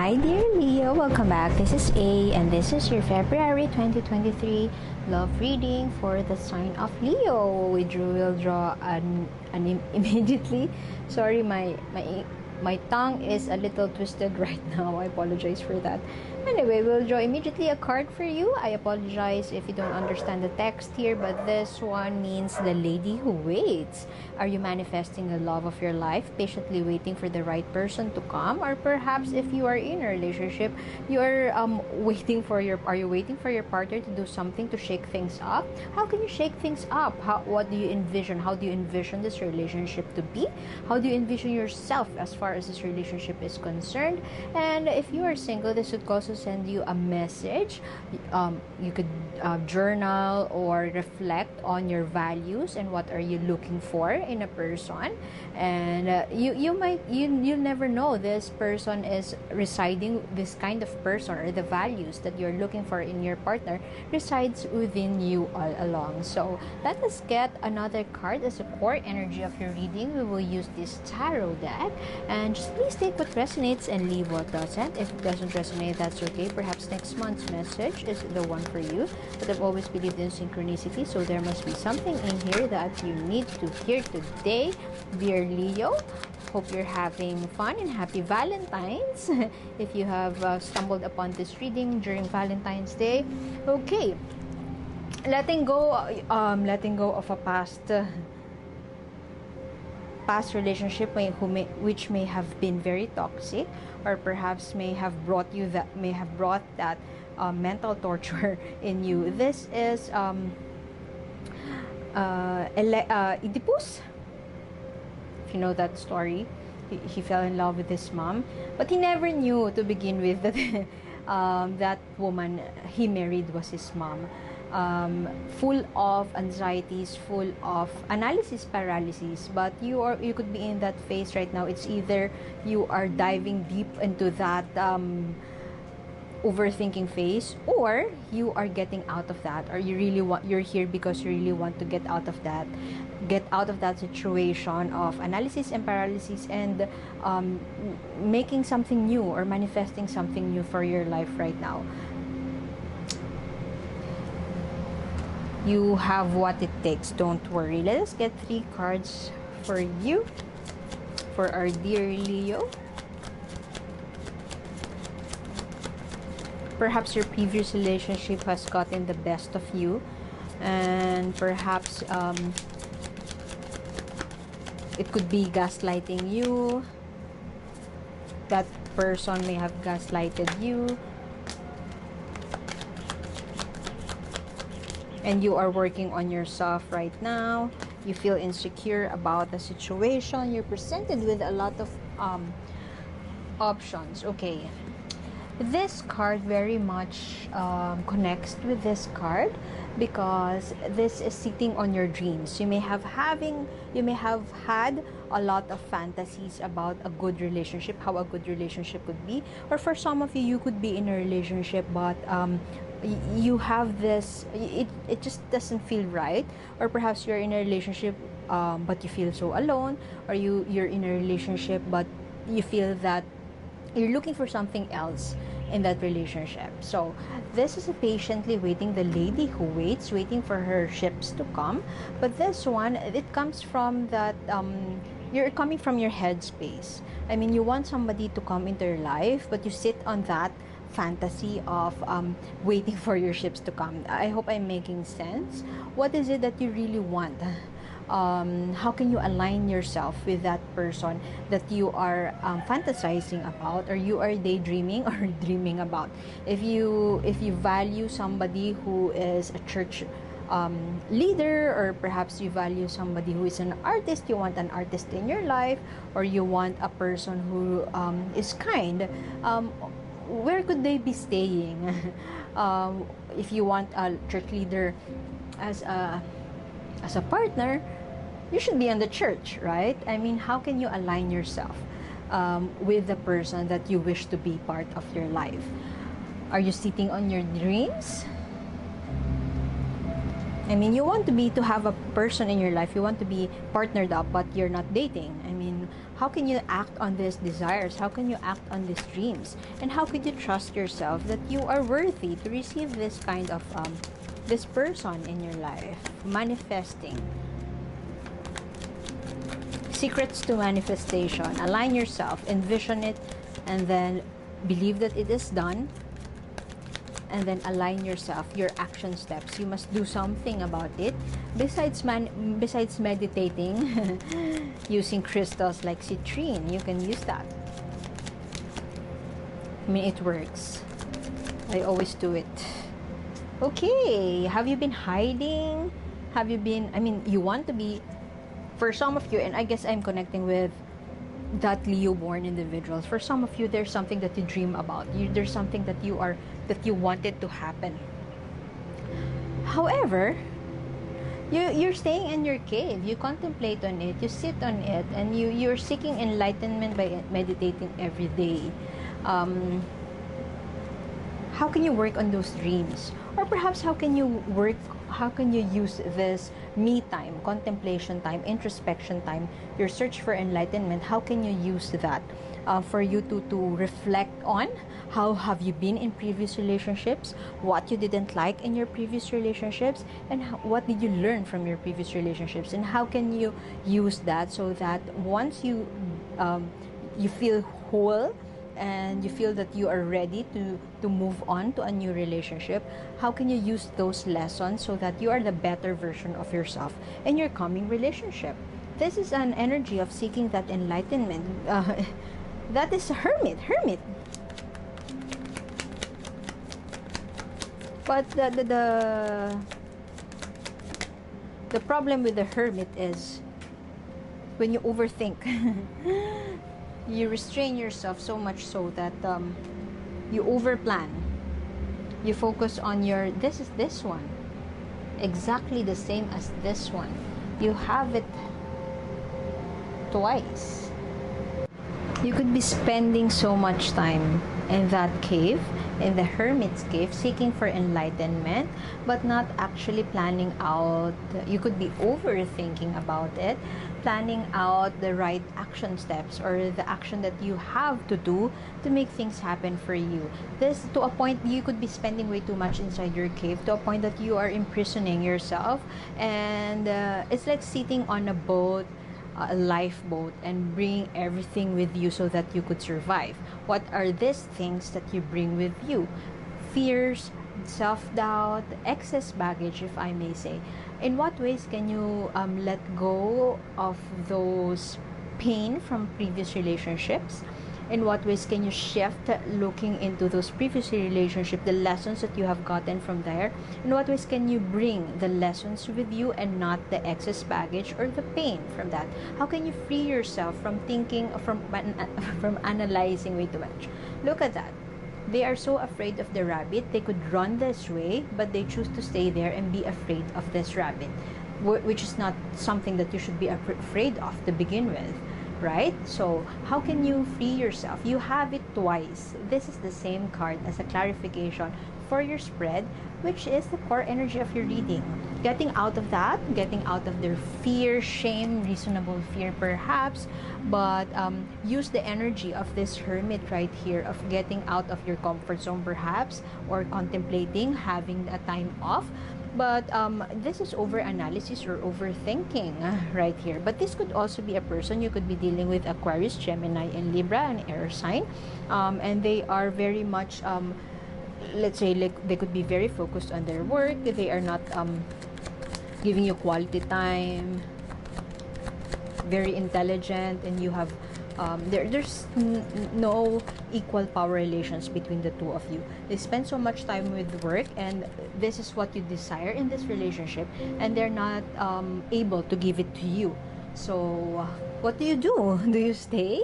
Hi dear Leo, welcome back. This is A and this is your February 2023 love reading for the sign of Leo. We'll draw immediately. Sorry, my tongue is a little twisted right now. I apologize for that. Anyway, we'll draw immediately a card for you. I apologize if you don't understand the text here, but this one means the lady who waits. Are you manifesting the love of your life, patiently waiting for the right person to come? Or perhaps if you are in a relationship, you're waiting for your partner to do something to shake things up? How can you shake things up? What do you envision? How do you envision this relationship to be? How do you envision yourself as far as this relationship is concerned? And if you are single, this would also send you a message. You could journal or reflect on your values and what are you looking for in a person. And you'll never know this person is residing, this kind of person or the values that you're looking for in your partner resides within you all along. So let us get another card as a core energy of your reading. We will use this tarot deck, and just please take what resonates and leave what doesn't. If it doesn't resonate, that's okay. Perhaps next month's message is the one for you. But I've always believed in synchronicity, so there must be something in here that you need to hear today, dear Leo. Hope you're having fun and happy Valentine's if you have stumbled upon this reading during Valentine's Day. Okay, letting go of a past relationship which may have been very toxic, or perhaps may have brought that mental torture in you. This is Oedipus. If you know that story, he fell in love with his mom, but he never knew to begin with that that woman he married was his mom. Full of anxieties, full of analysis paralysis. But you could be in that phase right now. It's either you are diving deep into that overthinking phase, or you are getting out of that, or you're here because you really want to get out of that situation of analysis and paralysis, and making something new or manifesting something new for your life right now. You have what it takes, don't worry. Let us get 3 cards for you, for our dear Leo. Perhaps your previous relationship has gotten the best of you, and perhaps it could be gaslighting you. That person may have gaslighted you, and you are working on yourself right now. You feel insecure about the situation. You're presented with a lot of options. Okay, this card very much connects with this card, because this is sitting on your dreams. You may have had a lot of fantasies about a good relationship, how a good relationship could be. Or for some of you, you could be in a relationship, but you have this, it just doesn't feel right. Or perhaps you're in a relationship but you feel so alone, or you're in a relationship but you feel that you're looking for something else in that relationship. So this is a patiently waiting, the lady who waits, waiting for her ships to come. But this one, it comes from that you're coming from your headspace. I mean, you want somebody to come into your life, but you sit on that fantasy of waiting for your ships to come. I hope I'm making sense. What is it that you really want? How can you align yourself with that person that you are fantasizing about, or you are daydreaming or dreaming about? If you value somebody who is a church leader, or perhaps you value somebody who is an artist, you want an artist in your life, or you want a person who is kind, where could they be staying? If you want a church leader as a partner, you should be in the church, right? I mean, how can you align yourself with the person that you wish to be part of your life? Are you sitting on your dreams? I mean, you want to have a person in your life, you want to be partnered up, but you're not dating. I mean, How can you act on these desires? How can you act on these dreams? And how could you trust yourself that you are worthy to receive this kind of this person in your life? Manifesting. Secrets to manifestation. Align yourself, envision it, and then believe that it is done. And then align yourself, your action steps. You must do something about it. Besides meditating, using crystals like citrine, you can use that. I mean, it works. I always do it. Okay, have you been hiding? Have you been, I mean, you want to be, for some of you, and I guess I'm connecting with that Leo born individuals. For some of you, there's something that you dream about. There's something that you wanted to happen. However, you're staying in your cave. You contemplate on it. You sit on it, and you're seeking enlightenment by meditating every day. How can you work on those dreams? Or perhaps how can you use this me time, contemplation time, introspection time, your search for enlightenment? How can you use that for you to reflect on how have you been in previous relationships, what you didn't like in your previous relationships, and what did you learn from your previous relationships, and how can you use that so that once you feel whole and you feel that you are ready to move on to a new relationship, how can you use those lessons so that you are the better version of yourself in your coming relationship? This is an energy of seeking that enlightenment. That is a hermit. But the problem with the hermit is when you overthink. You restrain yourself so much so that you overplan. You focus on your, this is this one, exactly the same as this one. You have it twice. You could be spending so much time in that cave, in the hermit's cave, seeking for enlightenment, but not actually planning out. You could be overthinking about it, planning out the right action steps or the action that you have to do to make things happen for you. This, to a point, you could be spending way too much inside your cave, to a point that you are imprisoning yourself, and it's like sitting on a boat, a lifeboat, and bringing everything with you so that you could survive. What are these things that you bring with you? Fears, self-doubt, excess baggage, if I may say. In what ways can you let go of those pain from previous relationships? In what ways can you shift looking into those previous relationships, the lessons that you have gotten from there? In what ways can you bring the lessons with you and not the excess baggage or the pain from that? How can you free yourself from thinking, from analyzing way too much? Look at that. They are so afraid of the rabbit. They could run this way, but they choose to stay there and be afraid of this rabbit, which is not something that you should be afraid of to begin with. Right? So how can you free yourself? You have it twice. This is the same card as a clarification for your spread, which is the core energy of your reading. Getting out of that, getting out of their fear, shame, reasonable fear perhaps, but use the energy of this hermit right here, of getting out of your comfort zone perhaps, or contemplating having a time off. But this is over-analysis or overthinking right here. But this could also be a person. You could be dealing with Aquarius, Gemini, and Libra, an air sign. And they are very much, let's say, like, they could be very focused on their work. They are not giving you quality time. Very intelligent, and you have there's no equal power relations between the two of you. They spend so much time with work, and this is what you desire in this relationship, and they're not able to give it to you. So what do? Do you stay?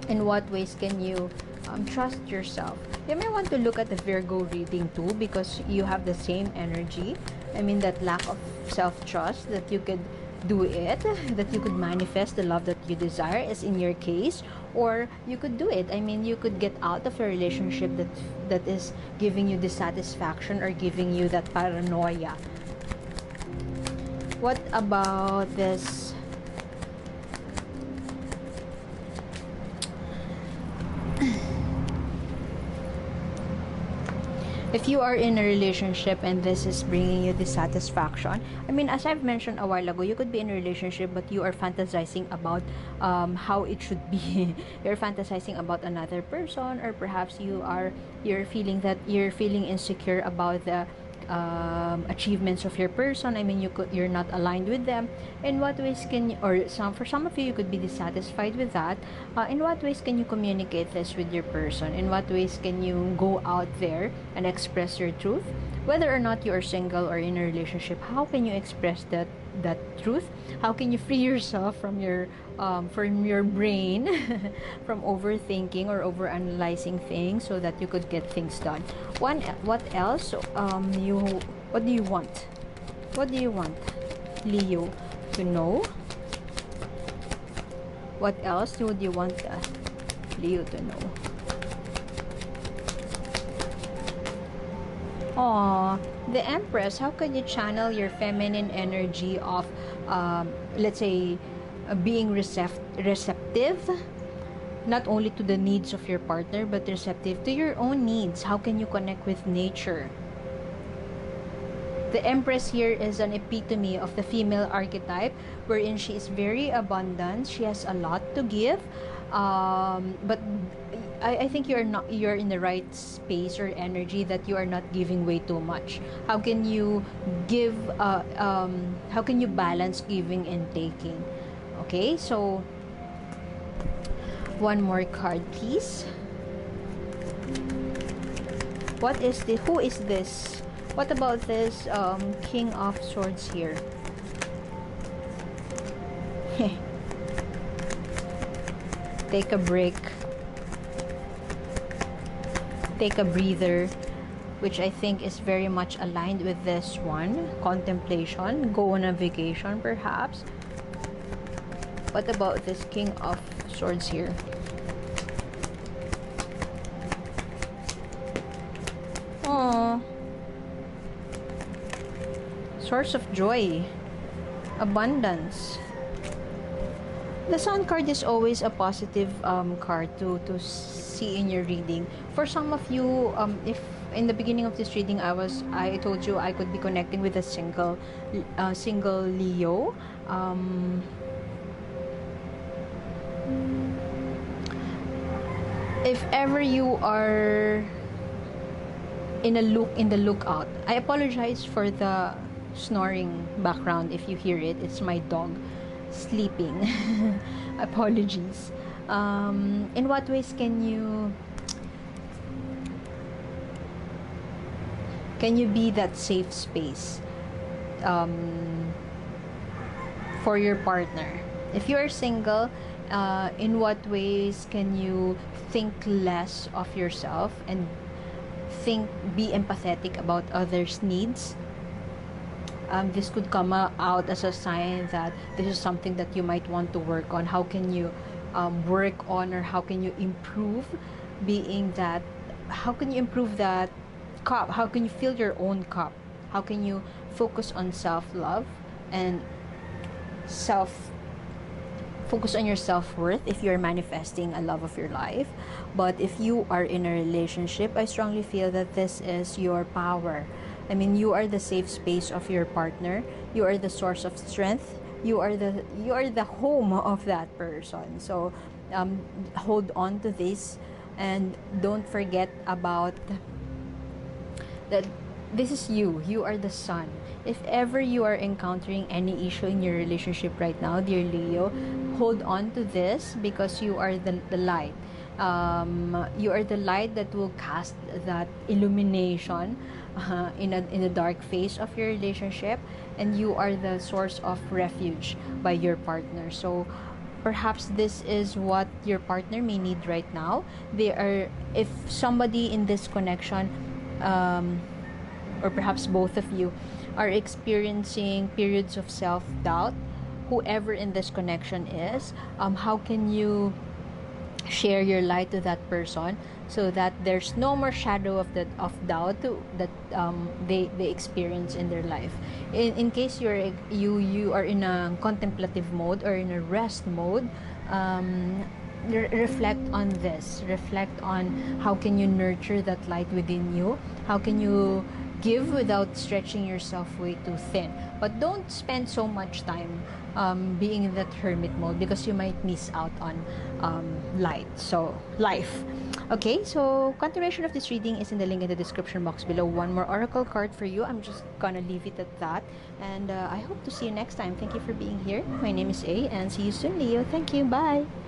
In what ways can you trust yourself? You may want to look at the Virgo reading too, because you have the same energy. I mean, that lack of self-trust, that you could do it, that you could manifest the love that you desire, is in your case. Or you could do it. I mean, you could get out of a relationship that is giving you dissatisfaction or giving you that paranoia. What about this If you are in a relationship and this is bringing you dissatisfaction, I mean, as I've mentioned a while ago, you could be in a relationship but you are fantasizing about how it should be. You're fantasizing about another person, or perhaps you're feeling insecure about the achievements of your person. I mean, you're not aligned with them. In what ways can you, or for some of you, you could be dissatisfied with that. In what ways can you communicate this with your person? In what ways can you go out there and express your truth? Whether or not you are single or in a relationship, how can you express that truth? How can you free yourself from your brain from overthinking or overanalyzing things, so that you could get things done? What else? What do you want? What do you want, Leo, to know? What else would you want Leo to know? Aw, the Empress. How can you channel your feminine energy of, let's say, being receptive, not only to the needs of your partner, but receptive to your own needs? How can you connect with nature? The Empress here is an epitome of the female archetype, wherein she is very abundant. She has a lot to give, but I think you're in the right space or energy that you are not giving way too much. How can you give? How can you balance giving and taking? Okay, so one more card, please. What is this? Who is this? What about this King of Swords here? Take a break. Take a breather, which I think is very much aligned with this one. Contemplation. Go on a vacation, perhaps. What about this King of Swords here? Oh, source of joy, abundance. The Sun card is always a positive card to see in your reading. For some of you, if in the beginning of this reading I told you I could be connecting with a single Leo. If ever you are in the lookout, I apologize for the snoring background. If you hear it, it's my dog sleeping. Apologies. In what ways can you be that safe space for your partner? If you are single, in what ways can you think less of yourself and be empathetic about others' needs? This could come out as a sign that this is something that you might want to work on. How can you work on, or how can you improve how can you improve that cup? How can you fill your own cup? How can you focus on self-love and focus on your self-worth if you're manifesting a love of your life? But if you are in a relationship, I strongly feel that this is your power. I mean, you are the safe space of your partner. You are the source of strength. You are the home of that person. So hold on to this, and don't forget about that. This is you are the sun. If ever you are encountering any issue in your relationship right now, dear Leo, hold on to this, because you are the light. You are the light that will cast that illumination in the dark phase of your relationship, and you are the source of refuge by your partner. So perhaps this is what your partner may need right now. If somebody in this connection, or perhaps both of you, are experiencing periods of self-doubt, whoever in this connection is, how can you share your light to that person, so that there's no more shadow of doubt that they experience in their life. In case you are in a contemplative mode or in a rest mode, reflect on this. Reflect on how can you nurture that light within you. How can you give without stretching yourself way too thin. But don't spend so much time being in that hermit mode, because you might miss out on life. Okay, so continuation of this reading is in the link in the description box below. One more oracle card for you. I'm just gonna leave it at that, and I hope to see you next time. Thank you for being here. My name is A, and see you soon, Leo. Thank you. Bye.